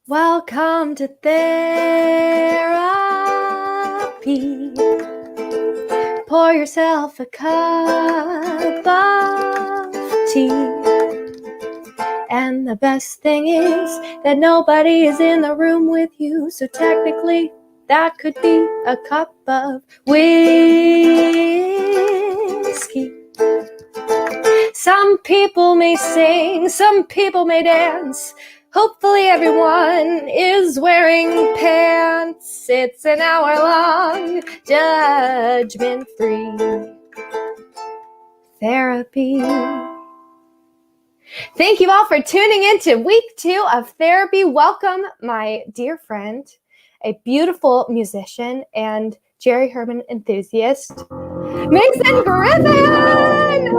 Welcome to therapy. Pour yourself a cup of tea. And the best thing is that nobody is in the room with you. So technically, that could be a cup of whiskey. Some people may sing, some people may dance. Hopefully everyone is wearing pants. It's an hour-long, judgment-free therapy. Thank you all for tuning in to week 2 of therapy. Welcome, my dear friend, a beautiful musician and Jerry Herman enthusiast, Mason Griffin!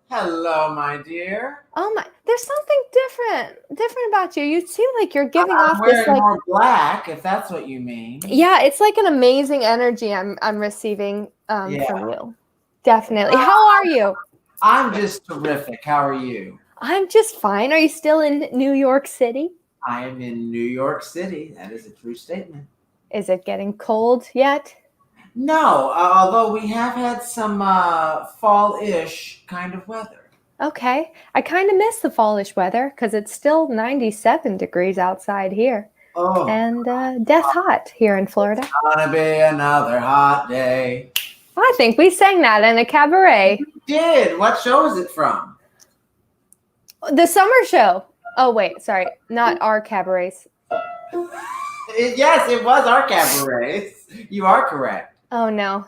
Hello, my dear. Oh my, there's something different about you. You seem like you're giving off wearing this like more black, if that's what you mean. Yeah, it's like an amazing energy I'm receiving from you. Definitely. How are you? I'm just terrific. How are you? I'm just fine. Are you still in New York City? I am in New York City. That is a true statement. Is it getting cold yet? No, although we have had some fall-ish kind of weather. Okay. I kind of miss the fallish weather because it's still 97 degrees outside here. Oh. And death hot here in Florida. It's gonna be another hot day. I think we sang that in a cabaret. We did. What show is it from? The summer show. Oh, wait. Sorry. Not our cabarets. Yes, it was our cabaret. You are correct. Oh, no.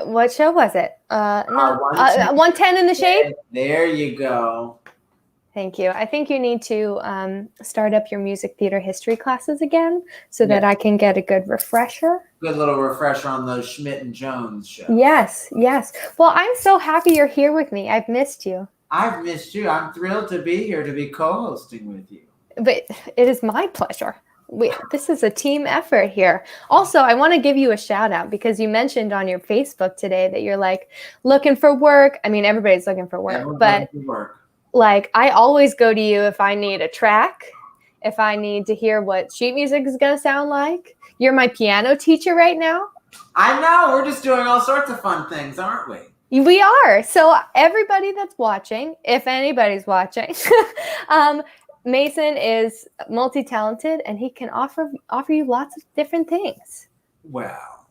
What show was it? 110 in the Shade? There you go. Thank you. I think you need to start up your music theater history classes again so that I can get a good refresher. Good little refresher on those Schmidt and Jones shows. Yes, yes. Well, I'm so happy you're here with me. I've missed you. I've missed you. I'm thrilled to be here to be co-hosting with you. But it is my pleasure. This is a team effort here. Also, I want to give you a shout out because you mentioned on your Facebook today that you're like looking for work. I mean, everybody's looking for work, like I always go to you if I need a track, if I need to hear what sheet music is going to sound like. You're my piano teacher right now. I know. We're just doing all sorts of fun things, aren't we? We are. So everybody that's watching, if anybody's watching, Mason is multi-talented and he can offer you lots of different things. Well,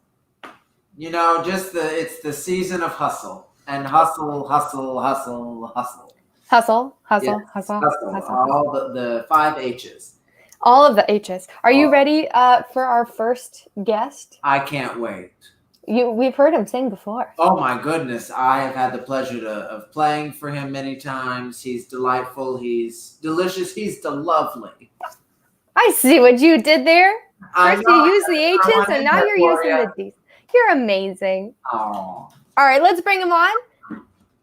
you know, it's the season of hustle and hustle. Hustle. All the 5 H's. All of the H's. Are you ready for our first guest? I can't wait. We've heard him sing before. Oh my goodness. I have had the pleasure of playing for him many times. He's delightful. He's delicious. He's lovely. I see what you did there. First you used the H's and now you're using the D's. You're amazing. Oh. All right, let's bring him on.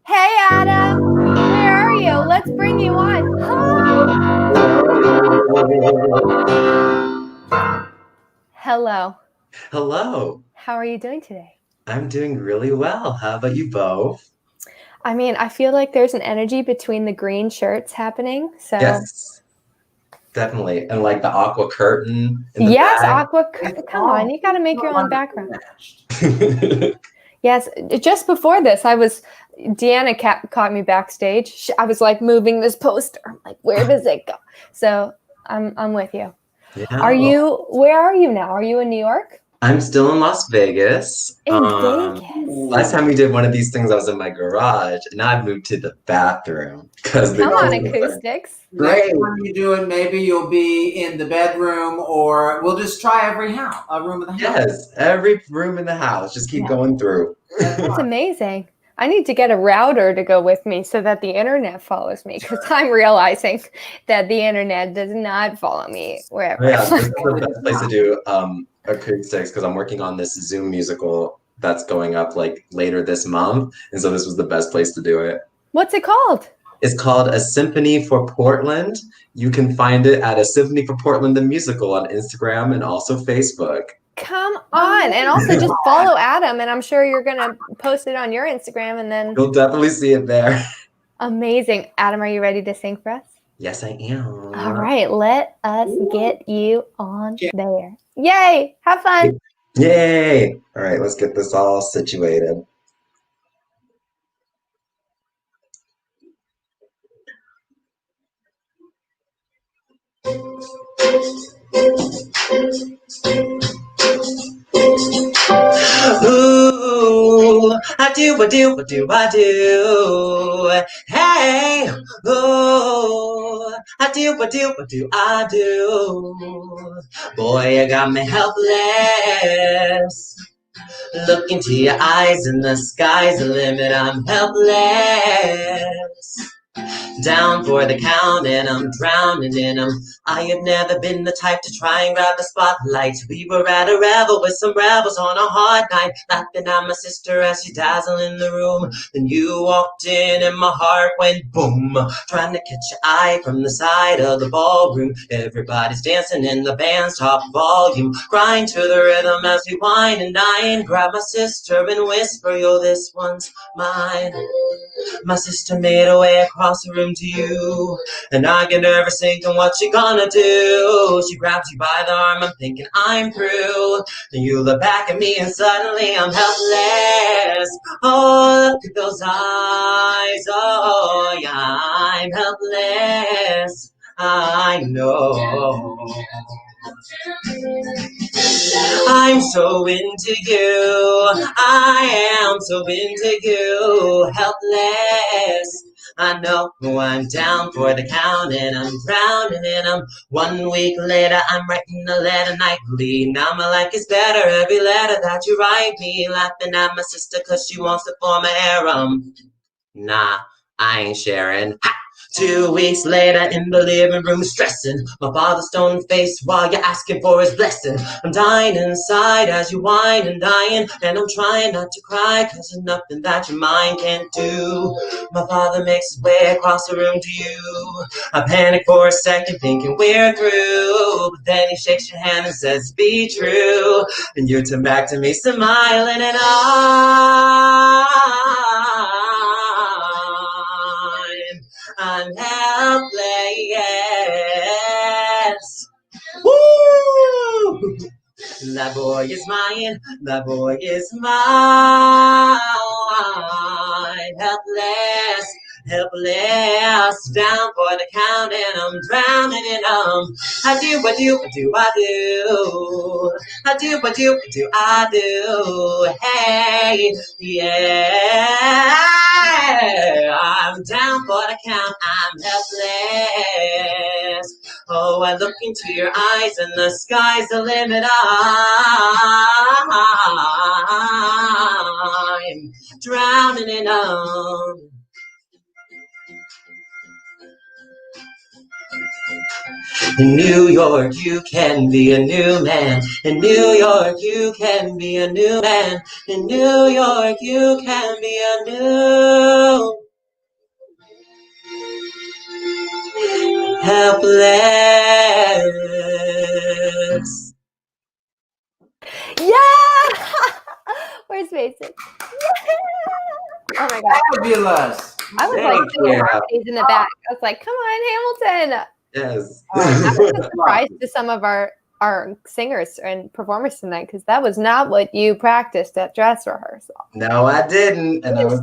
Hey, Adam. Where are you? Let's bring you on. Hi. Hello. Hello. How are you doing today? I'm doing really well. How about you both? I mean, I feel like there's an energy between the green shirts happening. So yes, definitely. And like the aqua curtain. Yes, aqua curtain. Come on, you got to make your own background. Yes, just before this, Deanna caught me backstage. I was like moving this poster. I'm like, where does it go? So I'm with you. Yeah. Where are you now? Are you in New York? I'm still in Las Vegas. Vegas. Last time we did one of these things, I was in my garage, and now I've moved to the bathroom. Come on, acoustics. Next time you do it, maybe you'll be in the bedroom, or we'll just try every room in the house. Yes, every room in the house. Just keep going through. That's amazing. I need to get a router to go with me so that the internet follows me because I'm realizing that the internet does not follow me wherever. Yeah, this is the best place to do acoustics because I'm working on this Zoom musical that's going up like later this month. And so this was the best place to do it. What's it called? It's called A Symphony for Portland. You can find it at A Symphony for Portland, the musical on Instagram and also Facebook. Come on. And also just follow Adam, and I'm sure you're going to post it on your Instagram, and then you'll definitely see it there. Amazing. Adam, are you ready to sing for us? Yes, I am. All right, let us get you on there. Yay! Have fun. Yay! All right, let's get this all situated. Ooh, I do, I do, I do, I do. Hey, ooh, I do, I do, I do, I do. Boy, you got me helpless. Look into your eyes and the sky's the limit. I'm helpless. Down for the count and I'm drowning in 'em. I have never been the type to try and grab the spotlight. We were at a revel with some rebels on a hard night, laughing at my sister as she dazzled in the room. Then you walked in and my heart went boom, trying to catch your eye from the side of the ballroom. Everybody's dancing in the band's top volume, crying to the rhythm as we whine and dine. Grab my sister and whisper, yo, this one's mine. My sister made her way across the room to you, and I get nervous thinking what you gonna do. She grabs you by the arm, I'm thinking I'm through. Then you look back at me and suddenly I'm helpless. Oh, look at those eyes, oh yeah, I'm helpless. I know. I'm so into you, I am so into you, helpless. I know I'm down for the count and I'm drowning in 'em. 1 week later, I'm writing a letter nightly. Now my life is better every letter that you write me. Laughing at my sister 'cause she wants to form a harem. Nah, I ain't sharing. Ha! 2 weeks later in the living room stressing, my father's stone face while you're asking for his blessing. I'm dying inside as you whine and dying, and I'm trying not to cry 'cause there's nothing that your mind can't do. My father makes his way across the room to you. I panic for a second thinking we're through, but then he shakes your hand and says be true, and you turn back to me smiling and I'm helpless. Woo! That boy is mine, that boy is mine. Helpless, helpless. Down for the count and I'm drowning in 'em. I do, I do, I do, I do. I do, I do, I do, I do. Hey, yeah. I'm down for the count, I'm helpless. Oh, I look into your eyes and the sky's the limit. I'm drowning in 'em. In New York, you can be a new man. In New York, you can be a new man. In New York, you can be a new helpless. Yeah! Where's Mason? Oh my God. Fabulous. I was like singing harmonies in the back. I was like, come on, Hamilton. Yes. I was surprised to some of our singers and performers tonight because that was not what you practiced at dress rehearsal. No, I didn't. And I was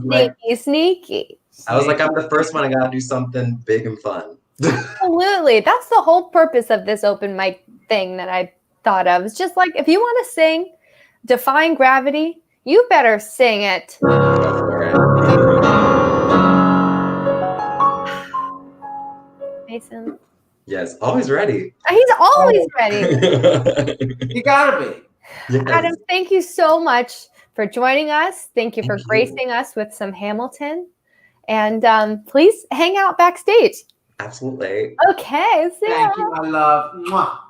sneaky. I was like, I'm the first one. I gotta do something big and fun. Absolutely. That's the whole purpose of this open mic thing that I thought of. It's just like, if you want to sing Defying Gravity, you better sing it. Go for it. Mason. Yes, always ready. He's always ready. You gotta be. Yes. Adam, thank you so much for joining us. Thank you for gracing us with some Hamilton. And please hang out backstage. Absolutely. Okay. Thank you, my love. Mwah.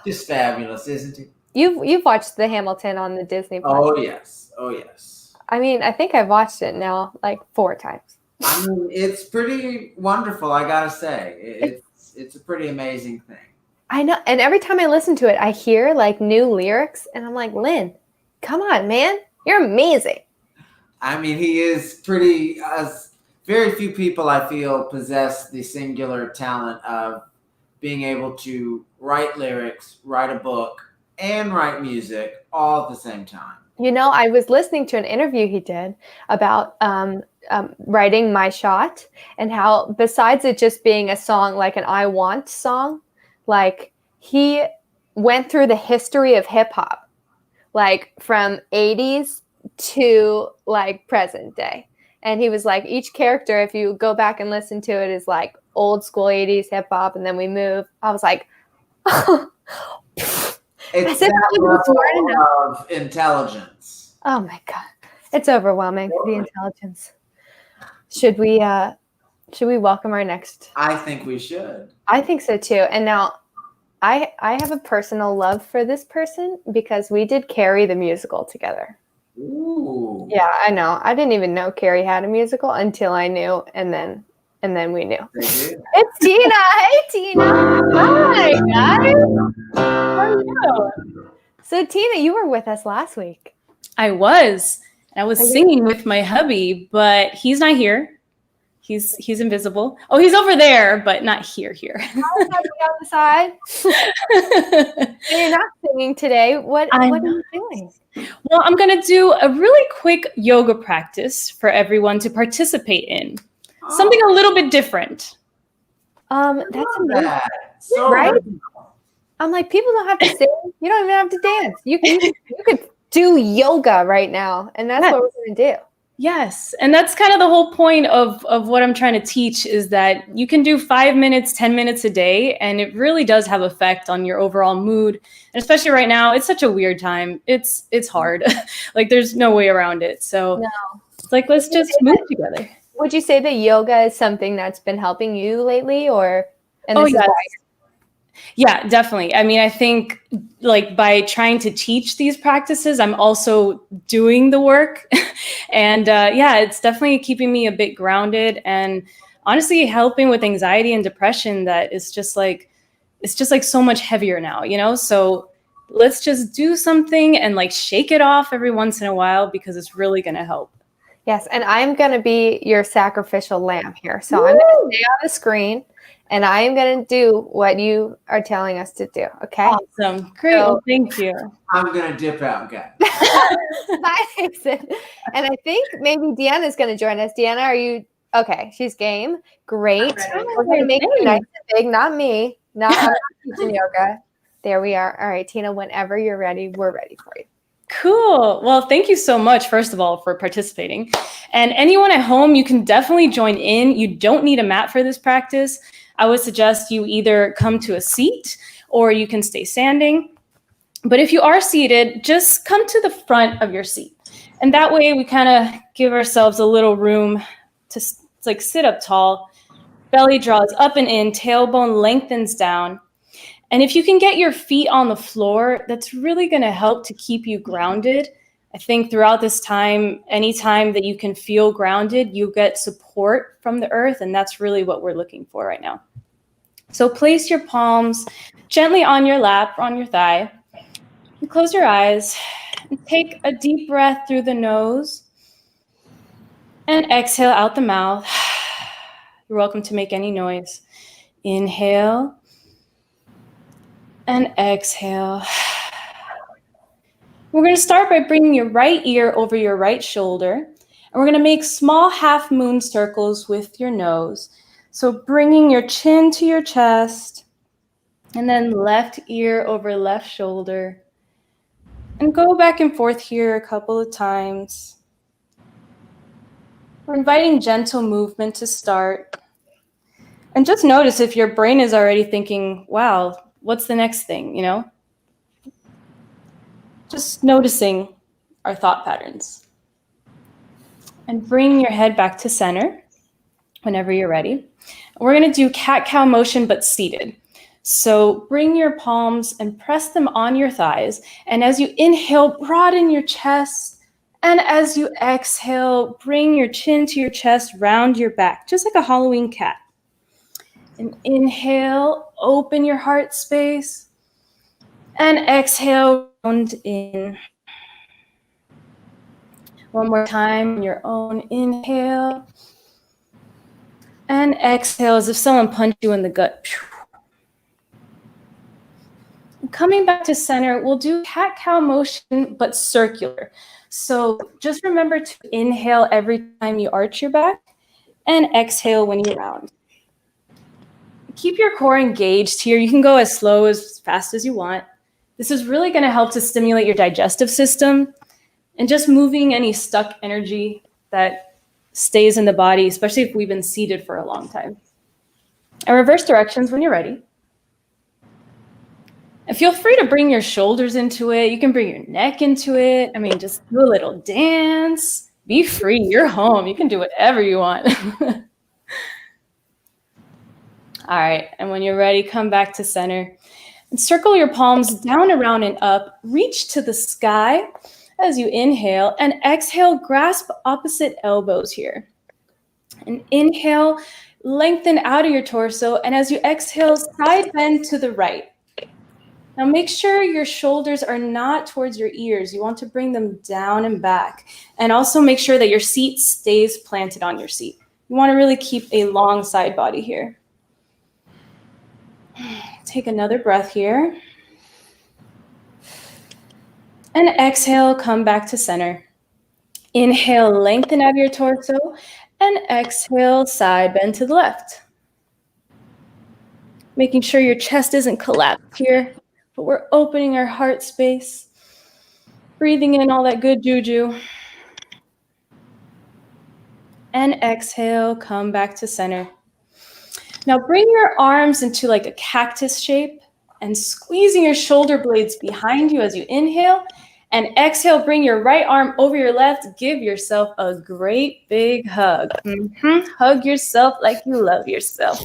Just fabulous, isn't it? You've watched the Hamilton on the Disney Plus. Oh yes. Oh yes. I mean, I think I've watched it now like 4 times. I mean, it's pretty wonderful, I gotta say. It's a pretty amazing thing. I know, and every time I listen to it, I hear like new lyrics, and I'm like, Lynn, come on, man, you're amazing. I mean, he is pretty very few people I feel possess the singular talent of being able to write lyrics, write a book, and write music all at the same time. You know, I was listening to an interview he did about writing My Shot, and how besides it just being a song, like an I Want song, like he went through the history of hip hop, like from 80s to like present day. And he was like, each character, if you go back and listen to it, is like old school 80s hip hop, and then we move. I was like, It's that level of intelligence. oh my God. It's overwhelming, the intelligence. Should we welcome our next? I think we should. I think so too. And now I have a personal love for this person because we did Carrie the musical together. Ooh. Yeah, I know. I didn't even know Carrie had a musical until I knew, and then we knew. It's Tina. Hey, Tina. Hi, guys. How are you? So, Tina, you were with us last week. I was. I was singing with my hubby, but he's not here. He's invisible. Oh, he's over there, but not here. On the side. You're not singing today. What are you doing? Well, I'm going to do a really quick yoga practice for everyone to participate in. Something a little bit different. That's amazing. Right? I'm like, people don't have to sing. You don't even have to dance. You could do yoga right now, and that's what we're going to do. Yes. And that's kind of the whole point of what I'm trying to teach, is that you can do 5 minutes, 10 minutes a day, and it really does have effect on your overall mood. And especially right now, it's such a weird time. It's hard. Like there's no way around it. So it's like, let's just move together. Would you say that yoga is something that's been helping you lately, or? Yeah, definitely. I mean, I think like by trying to teach these practices, I'm also doing the work. And it's definitely keeping me a bit grounded and honestly helping with anxiety and depression that is just like, it's just like so much heavier now, you know? So let's just do something and like shake it off every once in a while because it's really going to help. Yes. And I'm going to be your sacrificial lamb here. So I'm going to stay on the screen. And I am going to do what you are telling us to do. Okay. Awesome. Great. Well, thank you. I'm going to dip out, guys. Bye, Jason. And I think maybe Deanna is going to join us. Deanna, are you okay? She's game. Great. We're going to make it nice and big. Not me. I'm not teaching yoga. There we are. All right, Tina, whenever you're ready, we're ready for you. Cool. Well, thank you so much, first of all, for participating. And anyone at home, you can definitely join in. You don't need a mat for this practice. I would suggest you either come to a seat or you can stay standing. But if you are seated, just come to the front of your seat. And that way we kind of give ourselves a little room to like sit up tall. Belly draws up and in, tailbone lengthens down. And if you can get your feet on the floor, that's really going to help to keep you grounded. I think throughout this time, anytime that you can feel grounded, you get support from the earth. And that's really what we're looking for right now. So place your palms gently on your lap, on your thigh. And close your eyes and take a deep breath through the nose and exhale out the mouth. You're welcome to make any noise. Inhale and exhale. We're going to start by bringing your right ear over your right shoulder, and we're going to make small half moon circles with your nose. So bringing your chin to your chest, and then left ear over left shoulder, and go back and forth here a couple of times. We're inviting gentle movement to start. And just notice if your brain is already thinking, wow, what's the next thing, you know? Just noticing our thought patterns. And bring your head back to center whenever you're ready. We're going to do cat-cow motion, but seated. So bring your palms and press them on your thighs. And as you inhale, broaden your chest. And as you exhale, bring your chin to your chest, round your back, just like a Halloween cat. And inhale, open your heart space. And exhale, round in. One more time, your own inhale. And exhale as if someone punched you in the gut. Coming back to center, we'll do cat-cow motion, but circular. So just remember to inhale every time you arch your back and exhale when you round. Keep your core engaged here. You can go as slow as fast as you want. This is really going to help to stimulate your digestive system and just moving any stuck energy that stays in the body, especially if we've been seated for a long time. And reverse directions when you're ready. And feel free to bring your shoulders into it. You can bring your neck into it. I mean, just do a little dance. Be free. You're home. You can do whatever you want. All right. And when you're ready, come back to center and circle your palms down, around, and up. Reach to the sky as you inhale, and exhale, grasp opposite elbows here. And inhale, lengthen out of your torso. And as you exhale, side bend to the right. Now make sure your shoulders are not towards your ears. You want to bring them down and back. And also make sure that your seat stays planted on your seat. You want to really keep a long side body here. Take another breath here. And exhale, come back to center. Inhale, lengthen out of your torso. And exhale, side bend to the left. Making sure your chest isn't collapsed here. But we're opening our heart space, breathing in all that good juju. And exhale, come back to center. Now bring your arms into like a cactus shape and squeezing your shoulder blades behind you as you inhale. And exhale, bring your right arm over your left. Give yourself a great big hug. Hug yourself like you love yourself.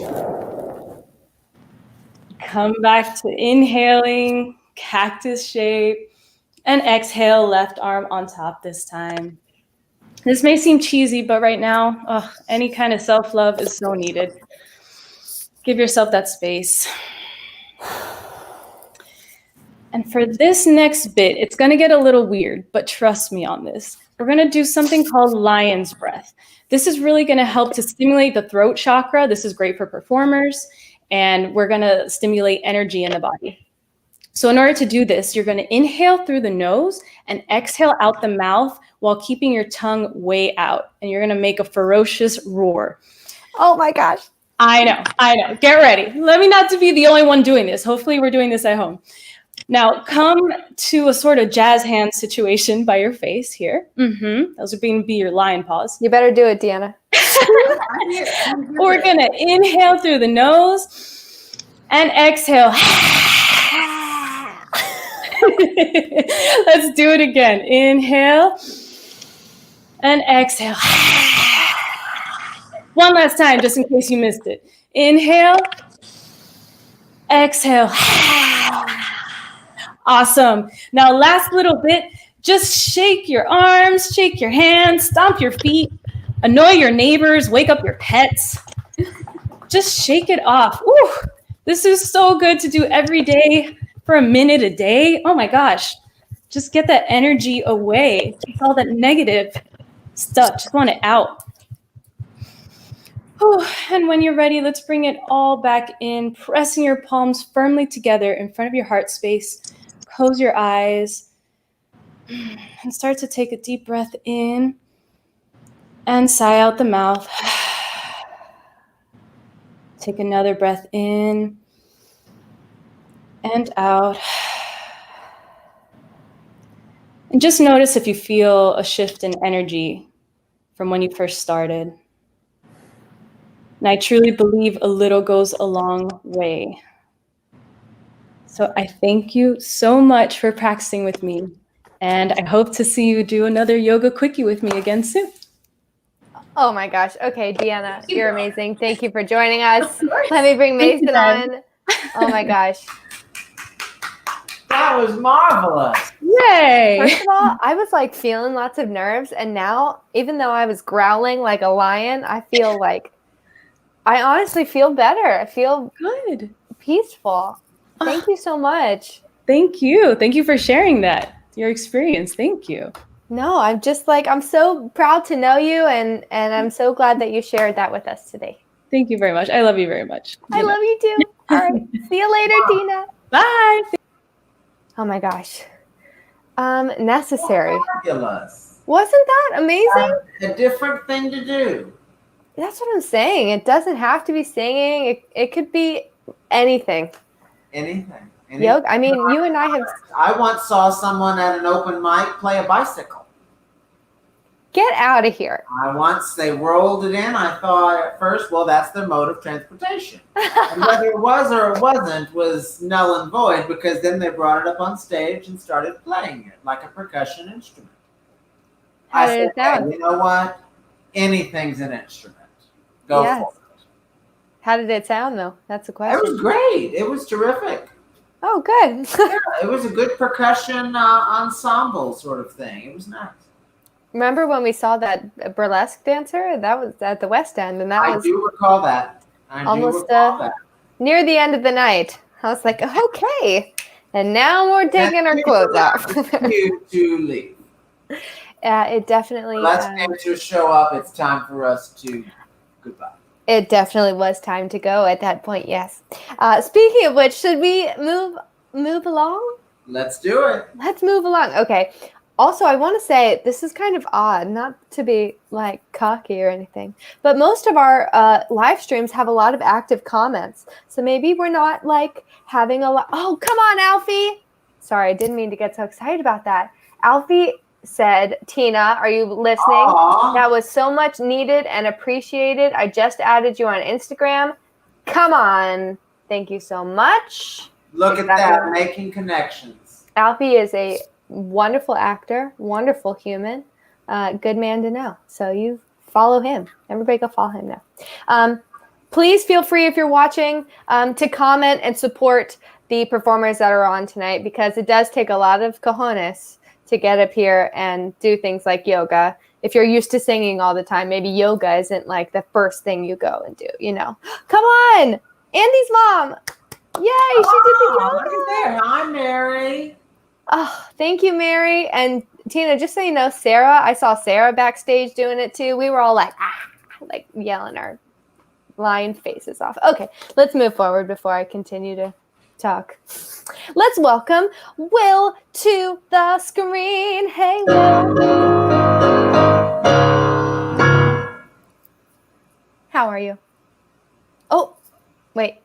Come back to inhaling, cactus shape, and exhale, left arm on top this time. This may seem cheesy, but right now, any kind of self-love is so needed. Give yourself that space. And for this next bit, it's going to get a little weird, but trust me on this. We're going to do something called lion's breath. This is really going to help to stimulate the throat chakra. This is great for performers. And we're going to stimulate energy in the body. So in order to do this, you're going to inhale through the nose and exhale out the mouth while keeping your tongue way out. And you're going to make a ferocious roar. Oh my gosh. I know. Get ready. Let me not to be the only one doing this. Hopefully we're doing this at home. Now come to a sort of jazz hand situation by your face here. Those are going to be your lion paws. You better do it, Deanna. We're going to inhale through the nose and exhale. Let's do it again. Inhale and exhale. One last time, just in case you missed it. Inhale, exhale. Awesome. Now, last little bit, just shake your arms, shake your hands, stomp your feet. Annoy your neighbors, wake up your pets. Just shake it off. Ooh, this is so good to do every day for a minute a day. Oh my gosh. Just get that energy away. It's all that negative stuff. Just want it out. Whew. And when you're ready, let's bring it all back in, pressing your palms firmly together in front of your heart space. Close your eyes and start to take a deep breath in. And sigh out the mouth. Take another breath in and out. And just notice if you feel a shift in energy from when you first started. And I truly believe a little goes a long way. So I thank you so much for practicing with me. And I hope to see you do another yoga quickie with me again soon. Oh my gosh. Okay, Deanna, you're amazing. Thank you for joining us. Let me bring Mason on. Oh my gosh. That was marvelous. Yay! First of all, I was like feeling lots of nerves. And now, even though I was growling like a lion, I feel like I honestly feel better. I feel Good. peaceful. Thank you so much. Thank you. Thank you for sharing that, your experience. Thank you. No, I'm so proud to know you, and I'm so glad that you shared that with us today. Thank you very much. I love you very much. I love you too. All right. See you later, Tina. Bye. Oh my gosh. Necessary. Fabulous. Wasn't that amazing? A different thing to do. That's what I'm saying. It doesn't have to be singing. It could be anything. Anything. Yoga. I mean, you and I have. I once saw someone at an open mic play a bicycle. Get out of here. They rolled it in. I thought at first, well, that's their mode of transportation. And whether it was or it wasn't was null and void, because then they brought it up on stage and started playing it like a percussion instrument. How did it sound? Hey, you know what? Anything's an instrument. Go for it. How did it sound, though? That's the question. It was great. It was terrific. Oh, good. Yeah, it was a good percussion ensemble sort of thing. It was nice. Remember when we saw that burlesque dancer? That was at the West End, and I do recall that. Almost near the end of the night. I was like, okay. And now we're taking our clothes off. to leave. It definitely. Let's dancers show up. It's time for us to goodbye. It definitely was time to go at that point. Yes. Speaking of which, should we move along? Let's do it. Let's move along. Okay. Also, I want to say this is kind of odd, not to be like cocky or anything, but most of our live streams have a lot of active comments. So maybe we're not like having a lot. Oh, come on, Alfie. Sorry, I didn't mean to get so excited about that. Alfie said, Tina, are you listening? Aww. That was so much needed and appreciated. I just added you on Instagram. Come on. Thank you so much. Look at that, making connections. Alfie is a wonderful actor, wonderful human, good man to know. So you follow him. Everybody go follow him now. Please feel free, if you're watching, to comment and support the performers that are on tonight, because it does take a lot of cojones to get up here and do things like yoga. If you're used to singing all the time, maybe yoga isn't like the first thing you go and do, you know. Come on! Andy's mom! Yay, she did the yoga! Look at there. Hi, Mary. Oh, thank you, Mary. And Tina, just so you know, Sarah, I saw Sarah backstage doing it too. We were all like yelling our lying faces off. Okay, let's move forward before I continue to talk. Let's welcome Will to the screen. Hey, Will. How are you? Oh, wait.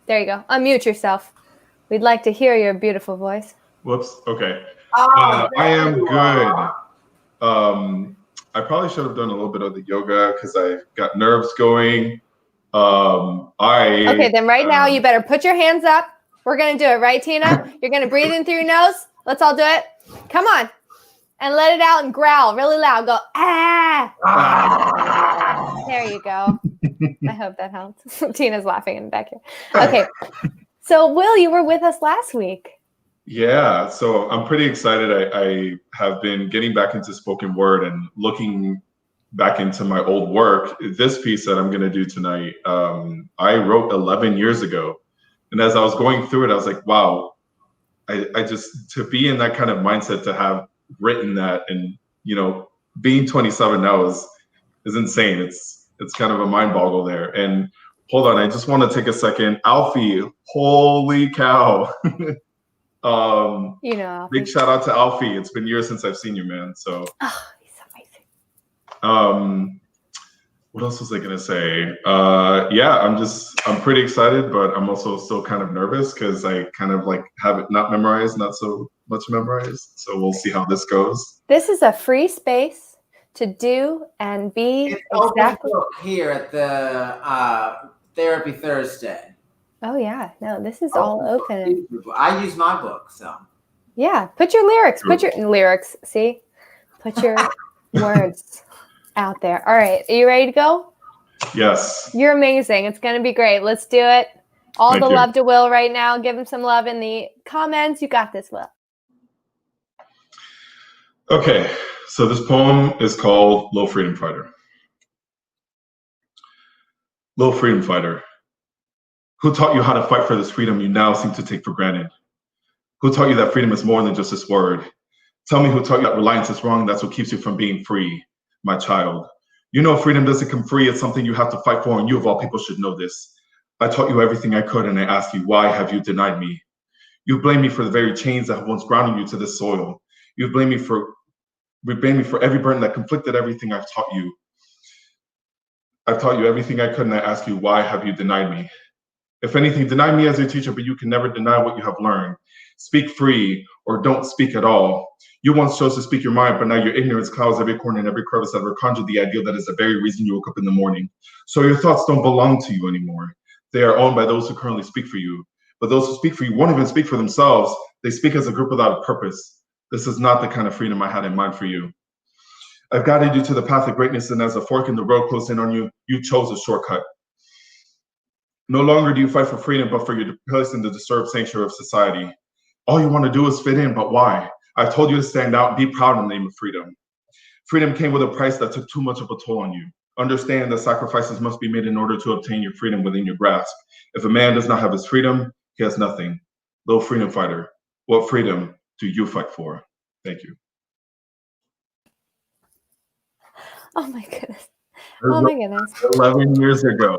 There you go. Unmute yourself. We'd like to hear your beautiful voice. Whoops. Okay. Oh, I am good. I probably should have done a little bit of the yoga because I got nerves going. Okay, then right now you better put your hands up. We're going to do it, right, Tina? You're going to breathe in through your nose. Let's all do it. Come on. And let it out and growl really loud. Go, ah. There you go. I hope that helps. Tina's laughing in the back here. Okay. So, Will, you were with us last week. Yeah, so I'm pretty excited. I have been getting back into spoken word and looking back into my old work. This piece that I'm going to do tonight, I wrote 11 years ago. And as I was going through it, I was like, wow, I just, to be in that kind of mindset, to have written that, and, you know, being 27 now is insane. It's kind of a mind boggle there. And hold on, I just want to take a second. Alfie, holy cow. You know, Alfie. Big shout out to Alfie. It's been years since I've seen you, man. So, he's amazing. What else was I gonna say? Yeah, I'm pretty excited, but I'm also still kind of nervous because I kind of like have it not memorized, not so much memorized. So we'll see how this goes. This is a free space to do and be It's exactly open book here at the Therapy Thursday. Oh yeah, no, this is all open. I use my book, so Yeah, put your lyrics. Put your lyrics. See, put your words out there. All right, are you ready to go? Yes. You're amazing. It's gonna be great. Let's do it. All Thank the you. love to Will right now. Give him some love in the comments. You got this, Will. Okay, so this poem is called Little Freedom Fighter. Little Freedom Fighter, who taught you how to fight for this freedom you now seem to take for granted? Who taught you that freedom is more than just this word? Tell me who taught you that reliance is wrong, that's what keeps you from being free, my child. You know freedom doesn't come free. It's something you have to fight for, and you of all people should know this. I taught you everything I could, and I asked you, why have you denied me? You blame me for the very chains that have once grounded you to this soil. You blame me for every burden that conflicted everything I've taught you. I've taught you everything I could, and I ask you, why have you denied me? If anything, deny me as your teacher, but you can never deny what you have learned. Speak free, or don't speak at all. You once chose to speak your mind, but now your ignorance clouds every corner and every crevice that ever conjured the ideal that is the very reason you woke up in the morning. So your thoughts don't belong to you anymore. They are owned by those who currently speak for you. But those who speak for you won't even speak for themselves. They speak as a group without a purpose. This is not the kind of freedom I had in mind for you. I've guided you to the path of greatness, and as a fork in the road closed in on you, you chose a shortcut. No longer do you fight for freedom, but for your place in the disturbed sanctuary of society. All you want to do is fit in, but why? I've told you to stand out, be proud in the name of freedom. Freedom came with a price that took too much of a toll on you. Understand that sacrifices must be made in order to obtain your freedom within your grasp. If a man does not have his freedom, he has nothing. Little freedom fighter, what freedom do you fight for? Thank you. Oh my goodness. Oh my goodness. 11 years ago.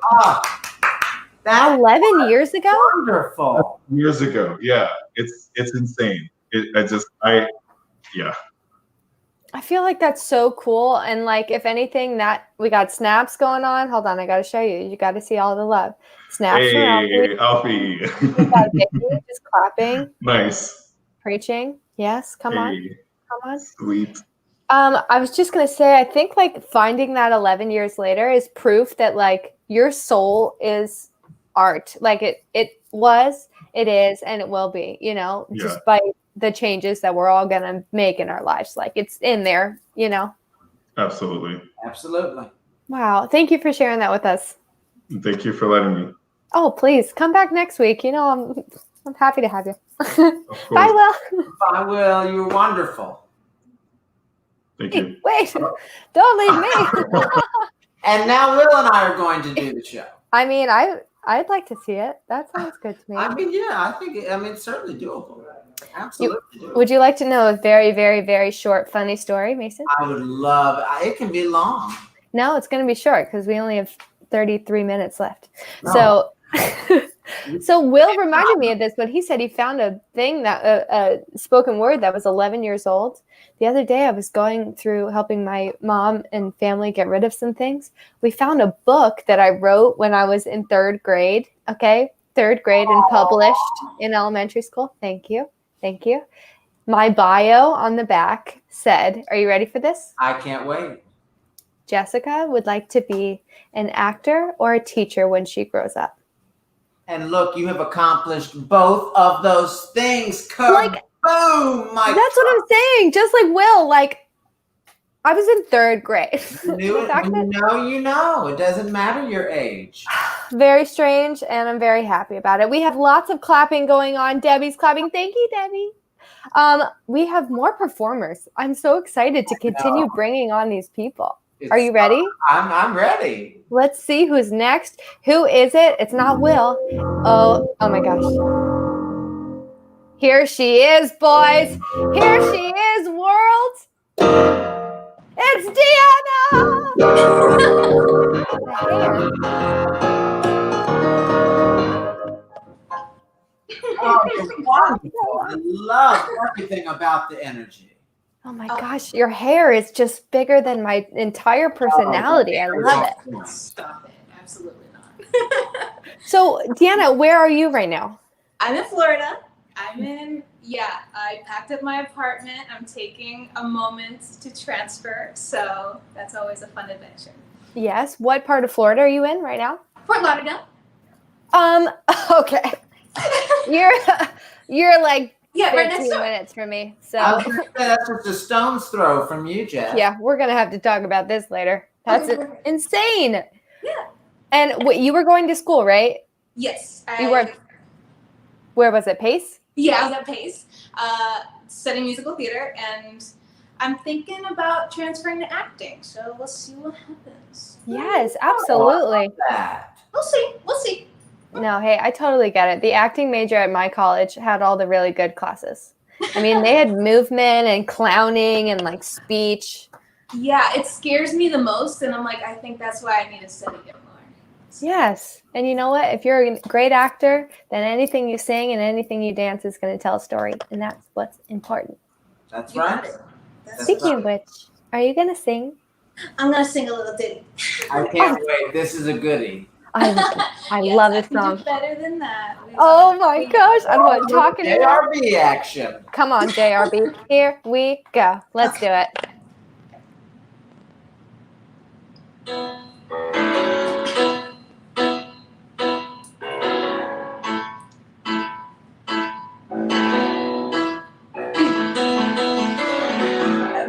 That 11 years ago? wonderful. Years ago, yeah. It's insane. Yeah. I feel like that's so cool. And like, if anything, that we got snaps going on. Hold on, I got to show you. You got to see all the love. Snaps for Hey, Alfie. Alfie. We got Vicky just clapping, Nice. preaching. Yes, come on, Hey, come on. sweet. I was just gonna say, I think like finding that 11 years later is proof that like your soul is art. Like it was, it is, and it will be. You know, Yeah. despite the changes that we're all gonna make in our lives. Like it's in there. You know. Absolutely. Absolutely. Wow. Thank you for sharing that with us. Thank you for letting me. Oh, please come back next week. You know, I'm happy to have you. Of course. Bye, Will. Bye, Will. You were wonderful. Thank you. Wait, don't leave me. And now Will and I are going to do the show. I mean, I'd like to see it. That sounds good to me. I mean, yeah, it's certainly doable. Absolutely doable. Would you like to know a very, very, very short, funny story, Mason? I would love it. Can be long. No, it's going to be short because we only have 33 minutes left. No. So Will reminded me of this when he said he found a thing that a spoken word that was 11 years old. The other day I was going through helping my mom and family get rid of some things. We found a book that I wrote when I was in third grade. Okay. Third grade and published in elementary school. Thank you. Thank you. My bio on the back said, are you ready for this? I can't wait. Jessica would like to be an actor or a teacher when she grows up. And look, you have accomplished both of those things. Like, boom! That's what I'm saying. Just like Will, like I was in third grade. You know. It doesn't matter your age. Very strange, and I'm very happy about it. We have lots of clapping going on. Debbie's clapping. Thank you, Debbie. We have more performers. I'm so excited to continue bringing on these people. Are you ready? I'm ready. Let's see who's next. Who is it? It's not Will. Oh my gosh. Here she is, boys. Here she is, world. It's Deanna. The hair. Oh, wonderful. I love everything about the energy. Oh my gosh, your hair is just bigger than my entire personality. I love it. Stop it. Absolutely not. So, Deanna, where are you right now? I'm in Florida. I packed up my apartment. I'm taking a moment to transfer. So that's always a fun adventure. Yes. What part of Florida are you in right now? Fort Lauderdale. Okay. You're like 15 right next door. minutes from me. So I was gonna say that's just a stone's throw from you, Jess. yeah, we're gonna have to talk about this later. That's insane. Yeah. And you were going to school, right? Yes. You were. Where was it? Pace? Yeah, I was at Pace, studying musical theater, and I'm thinking about transferring to acting. So we'll see what happens. Yes, absolutely. We'll see. No, hey, I totally get it. The acting major at my college had all the really good classes. I mean, they had movement and clowning and like speech. Yeah, it scares me the most, and I'm like, I think that's why I need to study it more. Yes. And you know what? If you're a great actor, then anything you sing and anything you dance is going to tell a story. And that's what's important. That's You got right. it. That's Speaking of which, are you going to sing? I'm gonna sing a little ditty. I can't wait. This is a goodie. I Yes, love I this can song. do better than that. We Oh love my it. gosh. I don't want to talk anymore. ARB action. Come on, JRB. Here we go. Let's do it.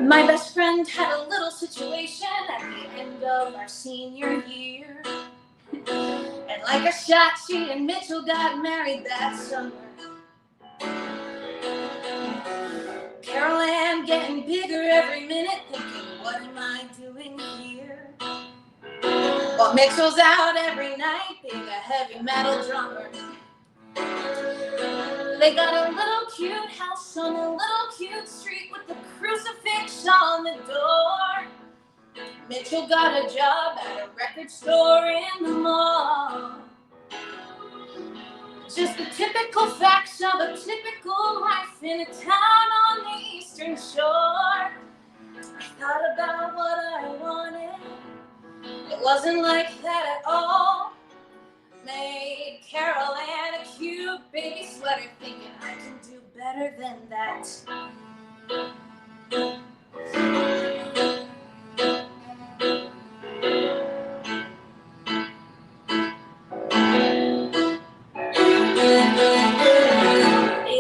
My best friend had a little situation at the end of our senior year. And like a shot, she and Mitchell got married that summer. Carol Ann getting bigger every minute, thinking, what am I doing here? While Mitchell's out every night being a heavy metal drummer. They got a little cute house on a little cute street with a crucifix on the door. Mitchell got a job at a record store in the mall. Just the typical facts of a typical life in a town on the eastern shore. I thought about what I wanted. It wasn't like that at all. Made Carol Ann a cute baby sweater, thinking I can do better than that.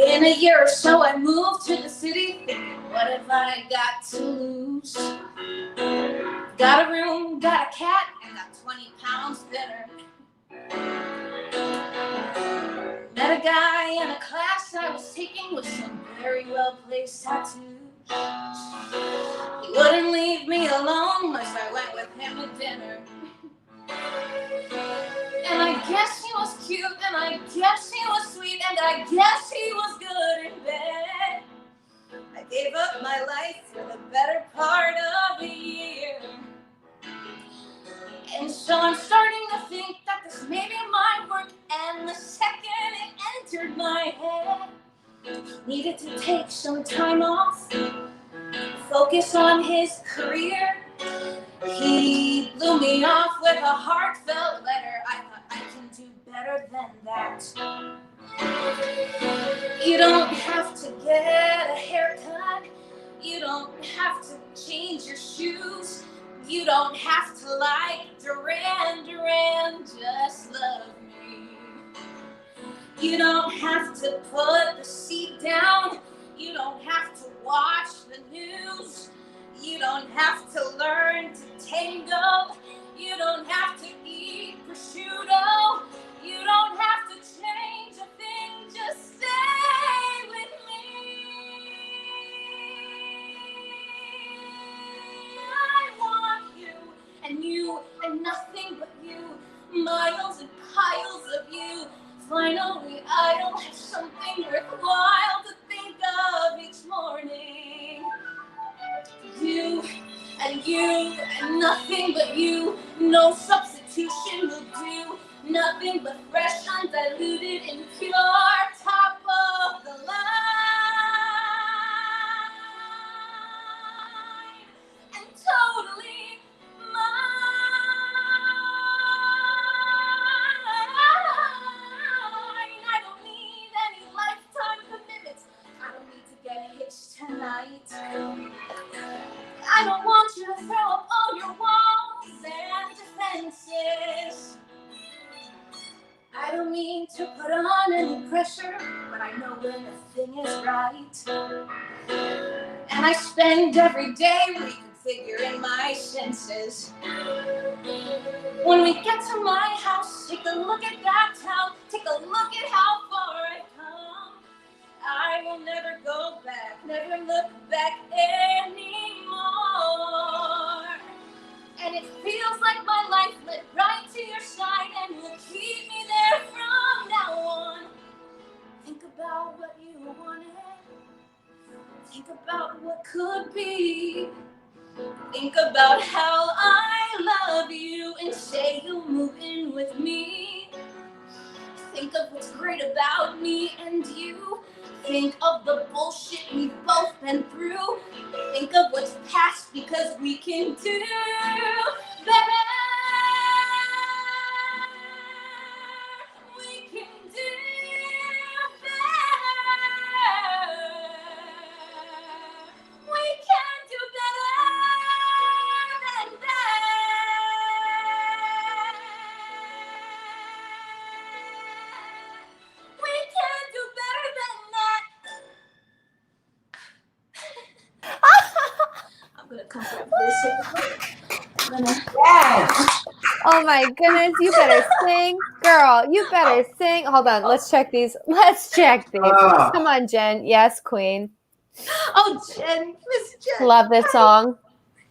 In a year or so, I moved to the city, thinking, what have I got to lose? Got a room, got a cat, and got 20 pounds thinner. Met a guy in a class I was taking with some very well-placed tattoos. He wouldn't leave me alone unless I went with him to dinner. And I guess he was cute, and I guess he was sweet, and I guess he was good in bed. I gave up my life for the better part of a year. And so I'm starting to think that this may be my work, and the second it entered my head, needed to take some time off, focus on his career. He blew me off with a heartfelt letter. I thought I can do better than that. You don't have to get a haircut. You don't have to change your shoes. You don't have to like Duran Duran, just love me. You don't have to put the seat down. You don't have to watch the news. You don't have to learn to tango. You don't have to eat prosciutto. You don't have to change a thing, just stay with me. I want you and nothing but you. Miles and piles of you. Finally, I'll have something worthwhile to think of each morning. You and nothing but you. No substitution will do. Nothing but fresh, undiluted, and pure, top of the line. And totally I don't need any lifetime commitments. I don't need to get hitched tonight. I don't want you to throw up all your walls and defenses. I don't mean to put on any pressure, but I know when the thing is right. And I spend every day reconfiguring my senses. When we get to my house, take a look at that town. Take a look at how far I've come. I will never go back, never look back anymore. And it feels like my life led right to your side and will keep me there from now on. Think about what you wanted. Think about what could be. Think about how I love you and say you'll move in with me. Think of what's great about me and you. Think of the bullshit we've both been through. Think of what's past because we can do better. We can do better. We can do better than that. We can do better than that. I'm gonna come grab this. I'm gonna. Yes. Oh my goodness, you better sing. Girl, you better sing. Hold on, let's check these. Let's check these. Come on, Jen. Yes, Queen. Oh, Jen, Miss Jen. Love this song.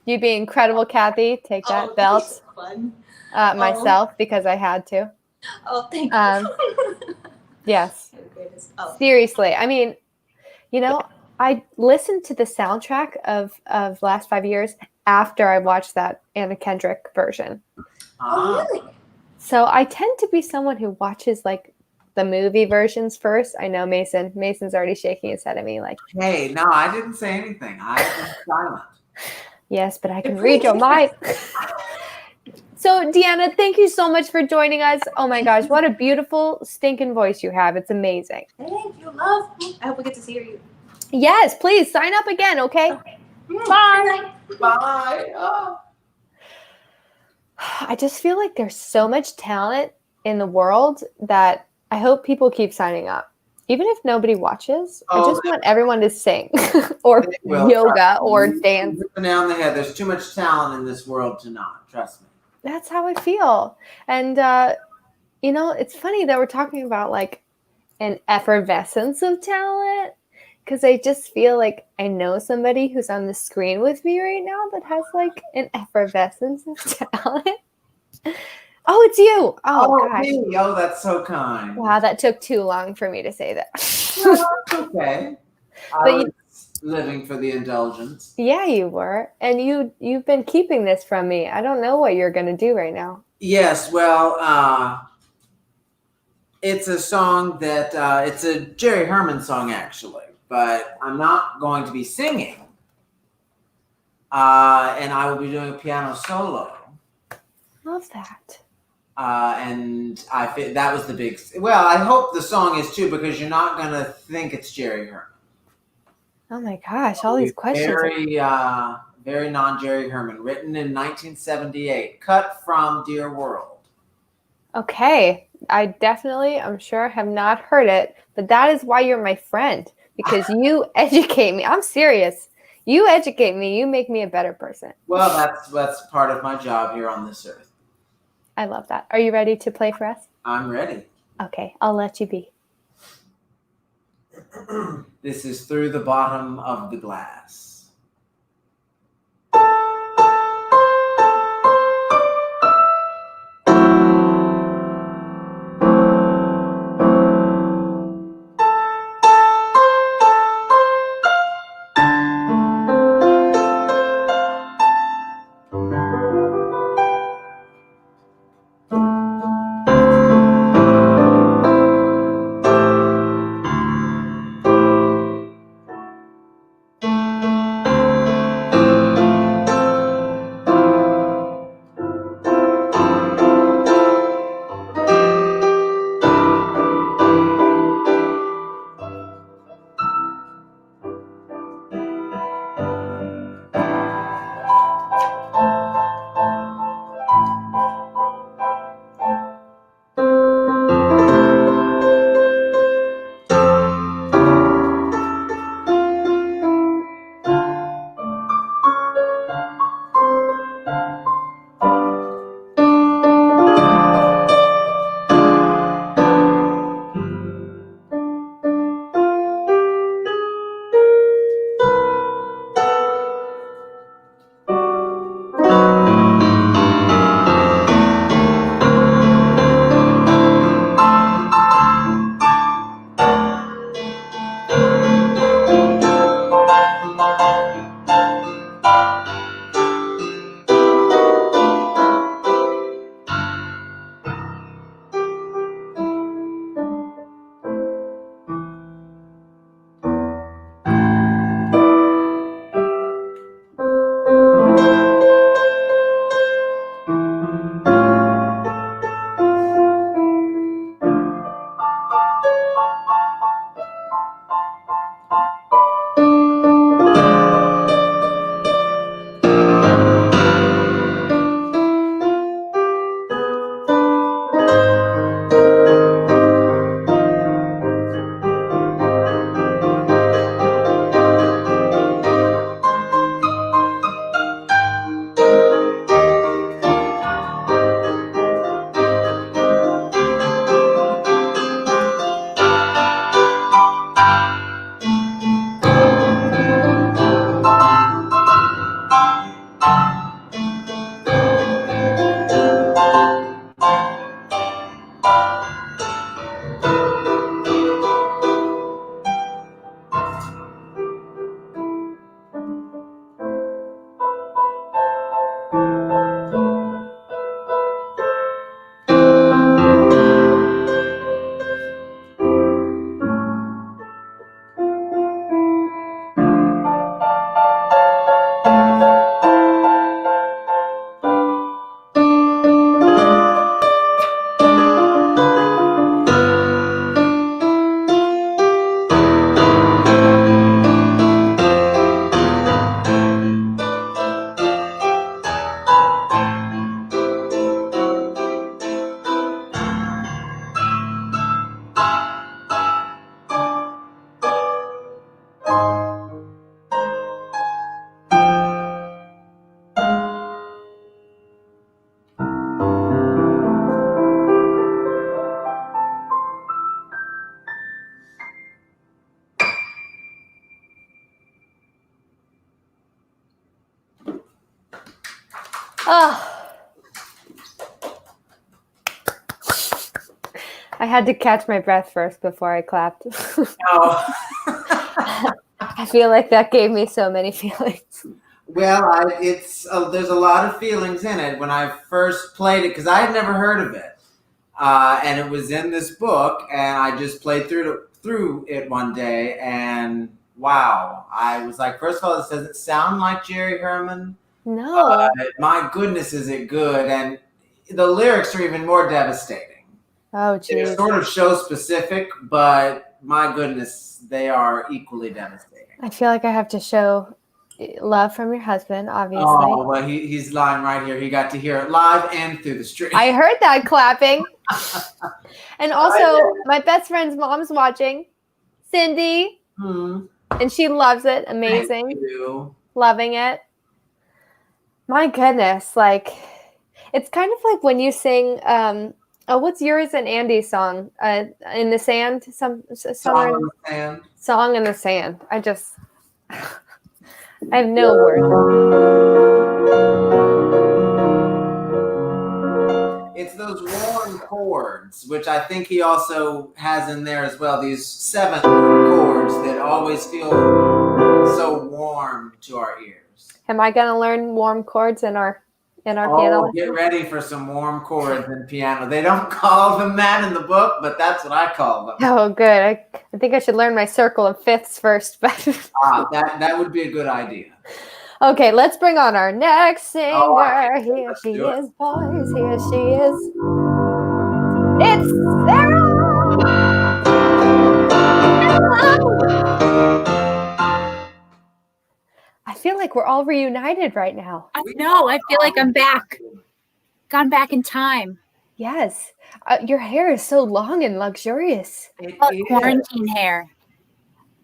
You'd be incredible, Kathy. Take that belt. Thanks, fun. Myself, because I had to. Oh, thank you. Yes. You're the greatest. Oh. Seriously. I mean, you know, I listened to the soundtrack of last 5 years after I watched that Anna Kendrick version. Oh, really? So I tend to be someone who watches like the movie versions first. I know Mason. Mason's already shaking his head at me like, Hey, no, I didn't say anything. I was silent. yes, but I can read your mind. So Deanna, thank you so much for joining us. Oh my gosh, what a beautiful stinking voice you have. It's amazing. Thank you, love. I hope we get to hear you. Yes, please sign up again, okay? Bye. Bye. Oh. I just feel like there's so much talent in the world that I hope people keep signing up. Even if nobody watches, I just want everyone to sing or yoga or dance. Hit the nail on the head. There's too much talent in this world to not. Trust me. That's how I feel. And, you know, it's funny that we're talking about like an effervescence of talent because I just feel like I know somebody who's on the screen with me right now that has like an effervescence of talent. Oh, it's you. Oh, gosh. Me. Oh, that's so kind. Wow, that took too long for me to say that. No, it's okay. But I was living for the indulgence. Yeah, you were. And you've been keeping this from me. I don't know what you're going to do right now. Yes, well, it's a song that, it's a Jerry Herman song, actually. But I'm not going to be singing. And I will be doing a piano solo. Love that. And I think that was the big. Well, I hope the song is too, because you're not gonna think it's Jerry Herman. Oh my gosh! All these questions. Very non-Jerry Herman, written in 1978, cut from Dear World. Okay, I'm sure, have not heard it, but that is why you're my friend, because you educate me. I'm serious. You educate me. You make me a better person. Well, that's part of my job here on this earth. I love that. Are you ready to play for us? I'm ready. Okay, I'll let you be. This is Through the Bottom of the Glass. Oh. I had to catch my breath first before I clapped. Oh. I feel like that gave me so many feelings. Well, there's a lot of feelings in it. When I first played it, because I had never heard of it, and it was in this book, and I just played through it one day, and wow, I was like, first of all, does it sound like Jerry Herman? No. My goodness, is it good? And the lyrics are even more devastating. Oh, They're geez. sort of show specific, but my goodness, they are equally devastating. I feel like I have to show love from your husband, obviously. Oh, well, he's lying right here. He got to hear it live and through the stream. I heard that clapping. And also, my best friend's mom's watching, Cindy, and she loves it. Amazing. Thank you. Loving it. My goodness, like, it's kind of like when you sing, what's yours and Andy's song? In the Sand? Song in the Sand. Song in the Sand. I have no words. It's those warm chords, which I think he also has in there as well. These 7th chords that always feel so warm to our ears. Am I going to learn warm chords in our piano? Get ready for some warm chords in piano. They don't call them that in the book, but that's what I call them. Oh, good. I think I should learn my circle of fifths first. But that would be a good idea. Okay, let's bring on our next singer. Oh, Here let's she do it. is, boys. Here she is. It's Sarah. I feel like we're all reunited right now. I know. I feel like I'm back. Gone back in time. Yes. Your hair is so long and luxurious. Quarantine hair.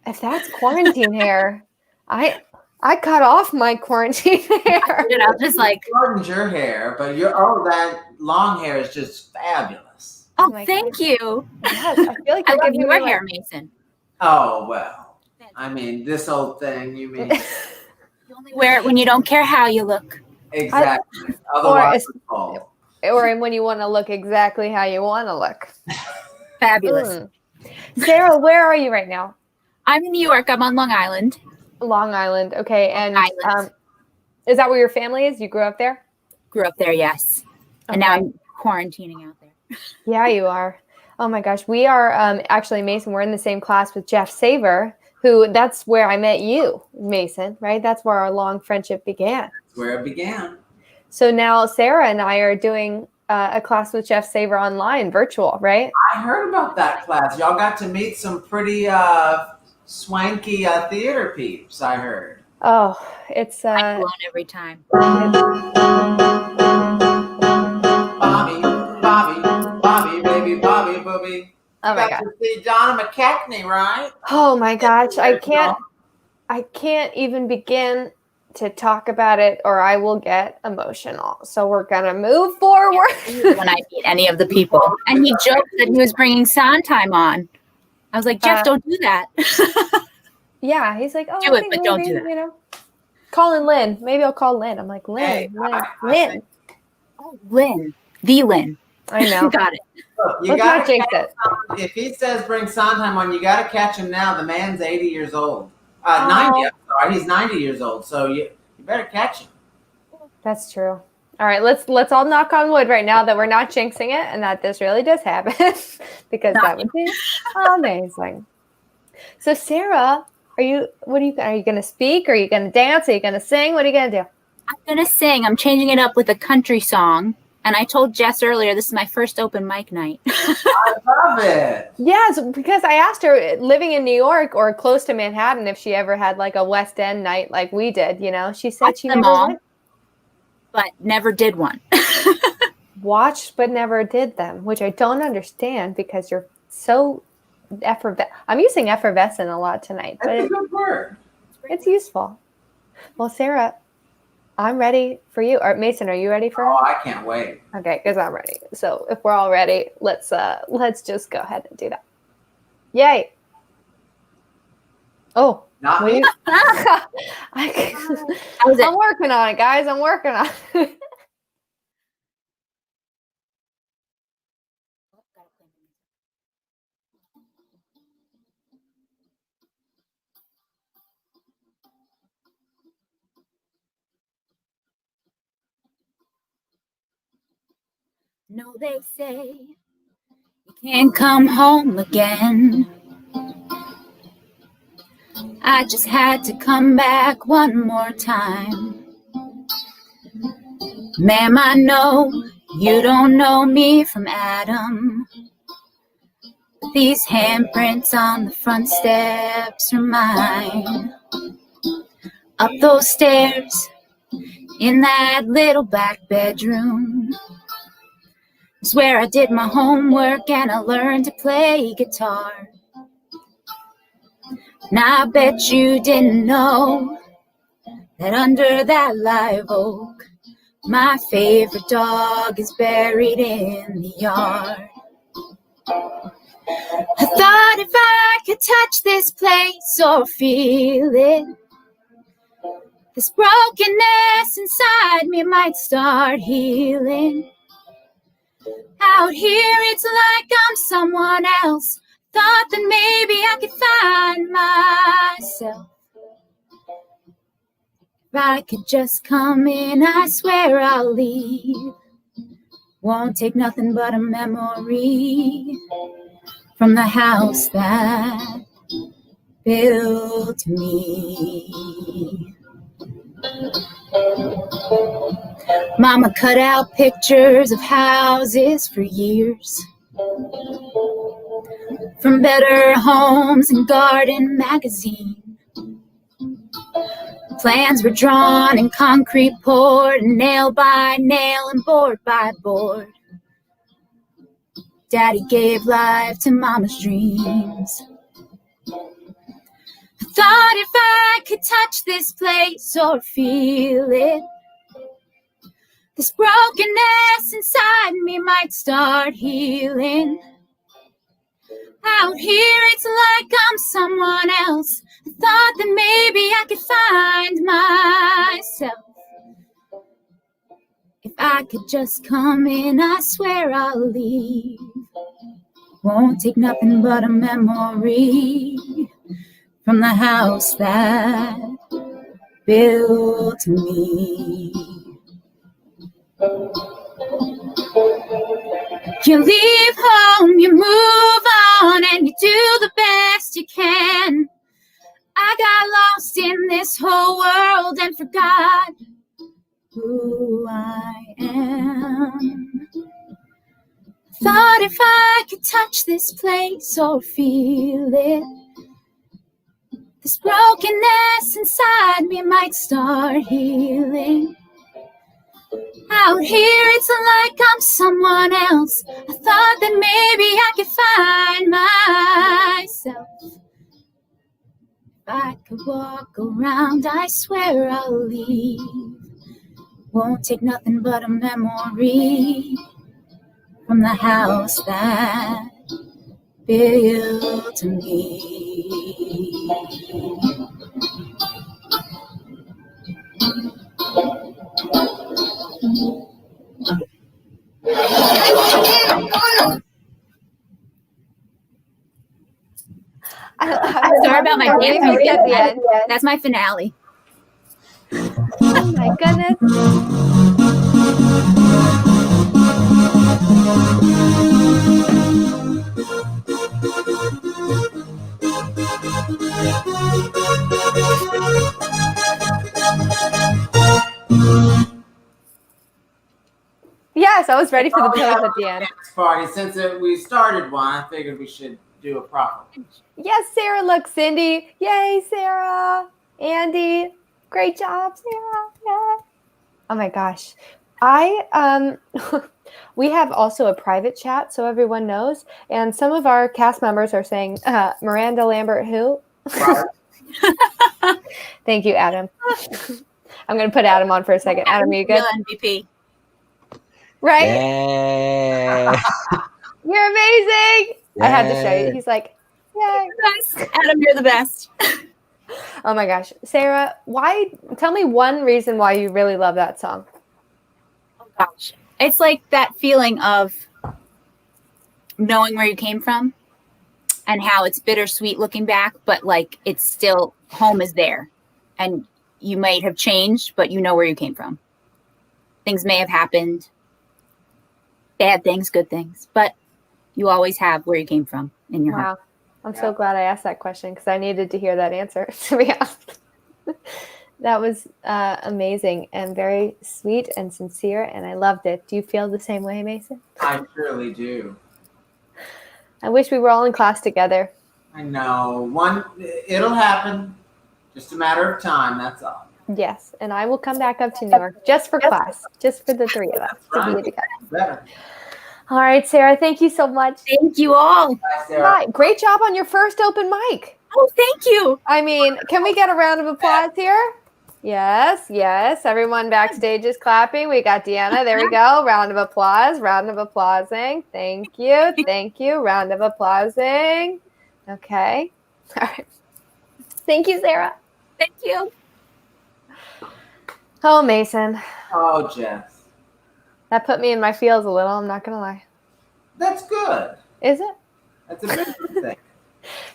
If that's quarantine hair, I cut off my quarantine hair. Dude, I'll just like. Shortened your hair, but that long hair is just fabulous. Oh, my thank you. Yes, I feel like I you're love giving your me hair, Mason. Oh, well. I mean, this old thing, you mean. You only wear it when you don't care how you look. Exactly. Otherwise, it's fall. Or when you want to look exactly how you want to look. Fabulous. Sarah, where are you right now? I'm in New York. I'm on Long Island. Long Island. Okay. And is that where your family is? You grew up there? Grew up there, yes. And now I'm quarantining out there. Yeah, you are. Oh my gosh. We are actually, Mason, we're in the same class with Jeff Saver, that's where I met you, Mason, right? That's where our long friendship began. That's where it began. So now Sarah and I are doing a class with Jeff Saver online, virtual, right? I heard about that class. Y'all got to meet some pretty swanky theater peeps, I heard. Oh, it's I'm blown every time. Bobby, baby, Bobby, booby. Oh my got God. to see Donna McKechnie, right? Oh my gosh. I can't even begin to talk about it or I will get emotional. So we're going to move forward. When I meet any of the people. And he joked that he was bringing Sondheim on. I was like, Jeff, don't do that. Yeah. He's like, oh, do it, but don't do that. You know, calling Lynn. Maybe I'll call Lynn. I'm like, Lynn, Hey, Lynn. Oh, Lynn. The Lynn. I know. Got it. Look, you Let's gotta not jinx catch it. him. If he says bring Sondheim on, you got to catch him now. The man's 80 years old. 90, I'm sorry. He's 90 years old. So you better catch him. That's true. All right, let's all knock on wood right now that we're not jinxing it and that this really does happen because that would be amazing. So Sarah, are you going to speak? Are you going to dance? Are you going to sing? What are you going to do? I'm going to sing. I'm changing it up with a country song. And I told Jess earlier, this is my first open mic night. I love it. Yes, because I asked her, living in New York or close to Manhattan, if she ever had like a West End night like we did, you know. She said she never went. But never did one. Watched but never did them, which I don't understand because you're so effervescent. I'm using effervescent a lot tonight. That's But a good word. it's useful. Well, Sarah, I'm ready for you. Or Mason, are you ready for her? Oh, I can't wait. Okay, because I'm ready. So if we're all ready, let's just go ahead and do that. Yay! Oh, Not me. I'm working on it, guys. I'm working on it. No, they say you can't come home again. I just had to come back one more time. Ma'am, I know you don't know me from Adam. These handprints on the front steps are mine. Up those stairs in that little back bedroom is where I did my homework and I learned to play guitar. Now I bet you didn't know that under that live oak, my favorite dog is buried in the yard. I thought if I could touch this place or feel it, this brokenness inside me might start healing. Out here it's like I'm someone else. Thought that maybe I could find myself. If I could just come in, I swear I'll leave. Won't take nothing but a memory from the house that built me. Mama cut out pictures of houses for years, from Better Homes and Garden magazine. Plans were drawn and concrete poured, nail by nail and board by board. Daddy gave life to Mama's dreams. I thought if I could touch this place or feel it, this brokenness inside me might start healing. Out here it's like I'm someone else. I thought that maybe I could find myself. If I could just come in, I swear I'll leave. Won't take nothing but a memory from the house that built me. You leave home, you move on, and you do the best you can. I got lost in this whole world and forgot who I am. Thought if I could touch this place or feel it, this brokenness inside me might start healing. Out here it's like I'm someone else. I thought that maybe I could find myself. If I could walk around, I swear I'll leave. Won't take nothing but a memory from the house that built me. I'm Sorry about my dance music at the end. That's my finale. Oh my goodness. Yes, I was ready for the pose at the end. Party. Since we started one, I figured we should do a proper. Yes, Sarah, look, Cindy. Yay, Sarah. Andy. Great job, Sarah. Yeah. Oh my gosh. We have also a private chat, so everyone knows. And some of our cast members are saying, Miranda Lambert who? Thank you, Adam. I'm going to put Adam on for a second. Adam, are you good? MVP. Right? Yay. You're amazing. I had to show you. He's like, yay. Adam, you're the best. Oh my gosh. Sarah, tell me one reason why you really love that song. Oh gosh. It's like that feeling of knowing where you came from and how it's bittersweet looking back, but like it's still, home is there. And you might have changed, but you know where you came from. Things may have happened. bad things, good things, but you always have where you came from in your heart. Wow. I'm so glad I asked that question because I needed to hear that answer, to be honest. That was amazing and very sweet and sincere, and I loved it. Do you feel the same way, Mason? I surely do. I wish we were all in class together. I know. It'll happen. Just a matter of time, that's all. Yes, and I will come back up to New York just for class, just for the three of us to be together. Better. All right, Sarah, thank you so much. Thank you all. Bye, Sarah. Bye. Great job on your first open mic. Oh, thank you. I mean, can we get a round of applause here? Yes, yes. Everyone backstage is clapping. We got Deanna. There we go. Round of applause. Round of applauding. Thank you. Thank you. Round of applauding. Okay. All right. Thank you, Sarah. Thank you. Oh, Mason. Oh, Jess. That put me in my feels a little. I'm not going to lie. That's good. Is it? That's a good thing.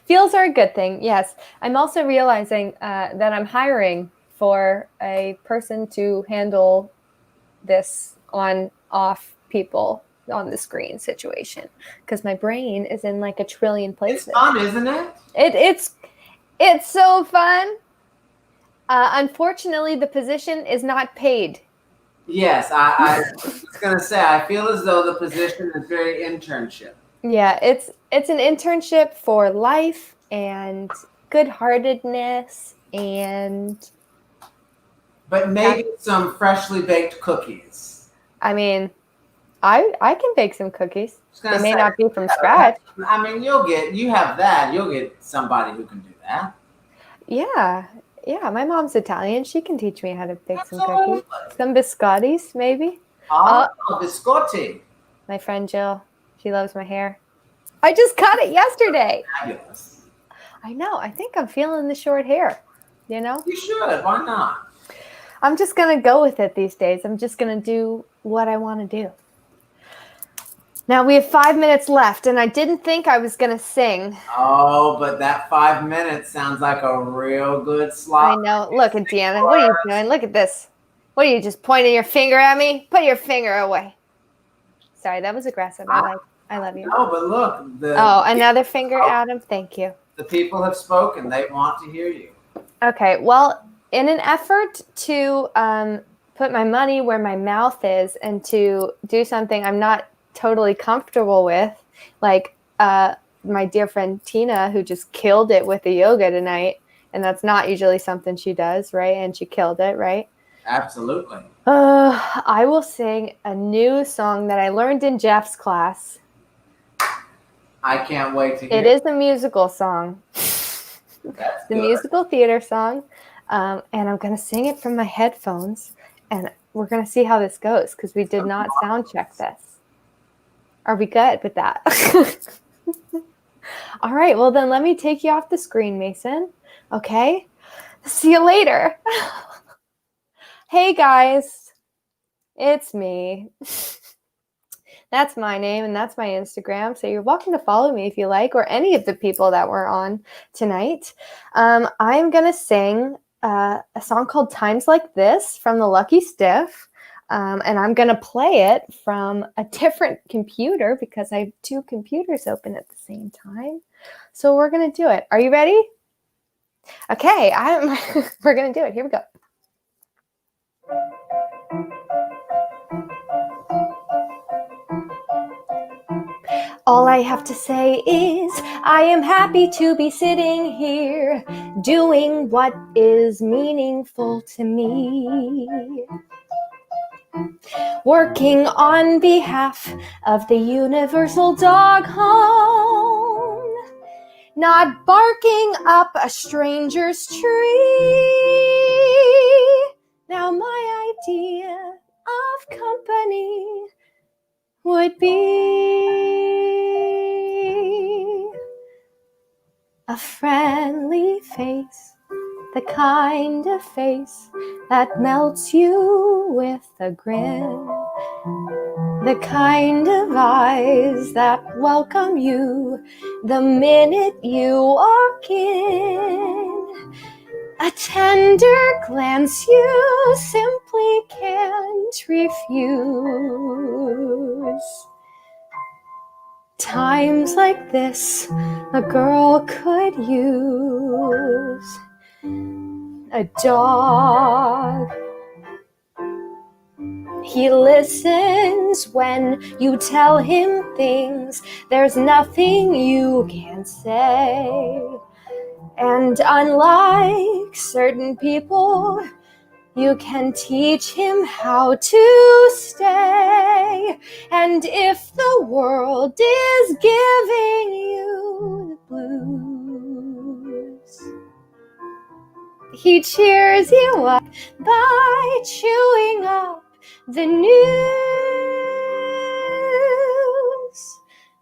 Feels are a good thing. Yes. I'm also realizing that I'm hiring for a person to handle this on-off people on the screen situation because my brain is in like a trillion places. It's fun, isn't it? It's so fun. Unfortunately, the position is not paid. Yes, I was going to say, I feel as though the position is very internship. Yeah, it's an internship for life and good-heartedness and... But maybe some freshly baked cookies. I mean, I can bake some cookies. They may not be from scratch. scratch. I mean, you have that. You'll get somebody who can do that. Yeah. Yeah, my mom's Italian. She can teach me how to bake some Absolutely. cookies. Some biscottis, maybe. Oh, biscotti. My friend Jill, she loves my hair. I just cut it yesterday. Fabulous. I know. I think I'm feeling the short hair, you know? You should. Why not? I'm just going to go with it these days. I'm just going to do what I want to do. Now we have 5 minutes left, and I didn't think I was going to sing. Oh, but that 5 minutes sounds like a real good slot. I know. Look at Deanna. What are you doing? Look at this. What are you just pointing your finger at me? Put your finger away. Sorry, that was aggressive. I love you. No, but look. Another finger, Adam. Thank you. The people have spoken. They want to hear you. Okay. Well, in an effort to put my money where my mouth is and to do something I'm not totally comfortable with, like my dear friend Tina, who just killed it with the yoga tonight, and that's not usually something she does, right? And she killed it, right? Absolutely. I will sing a new song that I learned in Jeff's class. I can't wait to hear it. It is a musical song. That's the good. musical theater song. And I'm going to sing it from my headphones, and we're going to see how this goes because we did not sound check this. Are we good with that? All right. Well, then let me take you off the screen, Mason. Okay. See you later. Hey, guys. It's me. That's my name, and that's my Instagram. So you're welcome to follow me if you like, or any of the people that were on tonight. I'm going to sing a song called Times Like This from the Lucky Stiff. And I'm going to play it from a different computer because I have two computers open at the same time. So we're going to do it. Are you ready? Okay, we're going to do it. Here we go. All I have to say is I am happy to be sitting here doing what is meaningful to me. Working on behalf of the universal dog home, not barking up a stranger's tree. Now my idea of company would be a friendly face, the kind of face that melts you with a grin, the kind of eyes that welcome you the minute you walk in, a tender glance you simply can't refuse. Times like this, a girl could use a dog. He listens when you tell him things. There's nothing you can't say. And unlike certain people, you can teach him how to stay. And if the world is giving you the blues, he cheers you up by chewing up the news.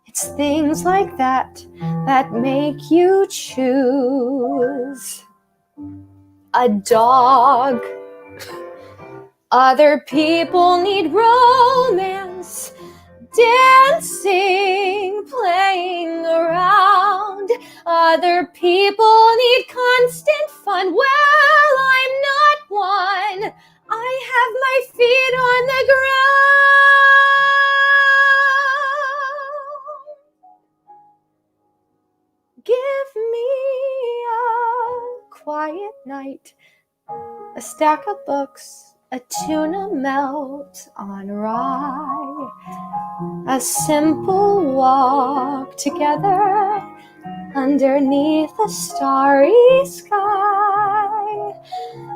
It's things like that that make you choose a dog. Other people need romance, dancing, playing around. Other people need constant fun. Well, I'm not one. I have my feet on the ground. Give me a quiet night, a stack of books, a tuna melt on rye, a simple walk together underneath a starry sky,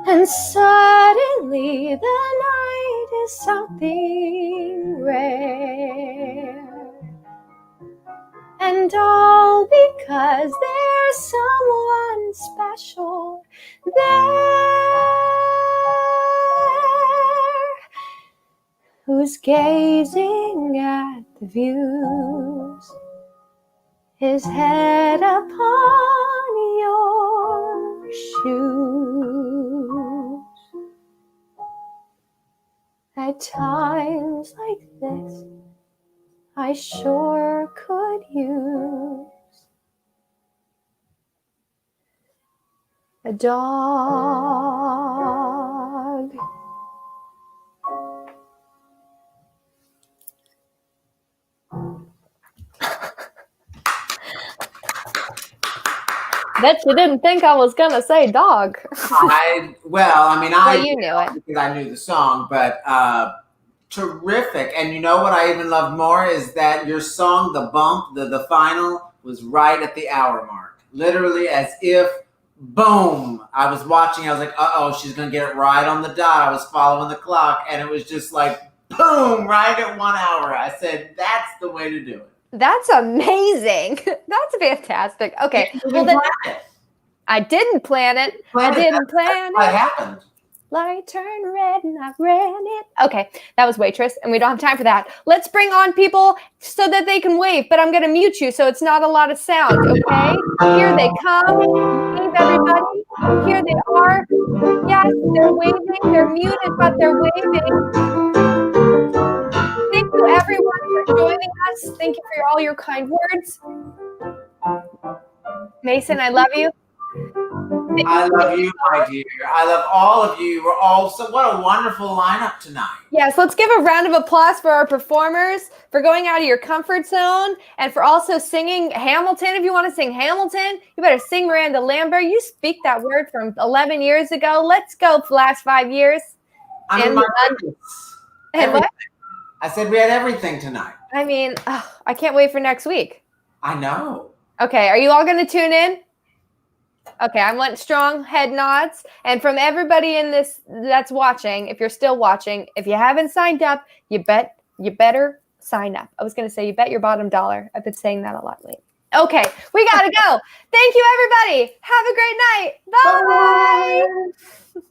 and suddenly the night is something rare. And all because there's someone special there who's gazing at the views, his head upon your shoes. At times like this, I sure could use a dog. Bet you didn't think I was gonna say dog. I You knew it because I knew the song, but terrific. And you know what I even loved more is that your song, the bump, the final was right at the hour mark. Literally as if, boom, I was watching, I was like, uh-oh, she's going to get it right on the dot. I was following the clock, and it was just like, boom, right at 1 hour. I said, that's the way to do it. That's amazing. That's fantastic. Okay. Well, then, I didn't plan it. I didn't plan it. What happened? Light turned red and I ran it. Okay, that was Waitress, and we don't have time for that. Let's bring on people so that they can wave, but I'm going to mute you so it's not a lot of sound, okay? Here they come. Wave, everybody. Here they are. Yes, they're waving. They're muted, but they're waving. Thank you, everyone, for joining us. Thank you for all your kind words. Mason, I love you. I love you, my dear. I love all of you. We're all what a wonderful lineup tonight. Yes, let's give a round of applause for our performers, for going out of your comfort zone, and for also singing Hamilton. If you want to sing Hamilton, you better sing Miranda Lambert. You speak that word from 11 years ago. Let's go for the last 5 years. And what? I said we had everything tonight. I mean, I can't wait for next week. I know. Okay, are you all going to tune in? Okay, I want strong head nods. And from everybody in this that's watching, if you're still watching, if you haven't signed up, you better sign up. I was going to say you bet your bottom dollar. I've been saying that a lot lately. Okay, we got to go. Thank you, everybody. Have a great night. Bye. Bye.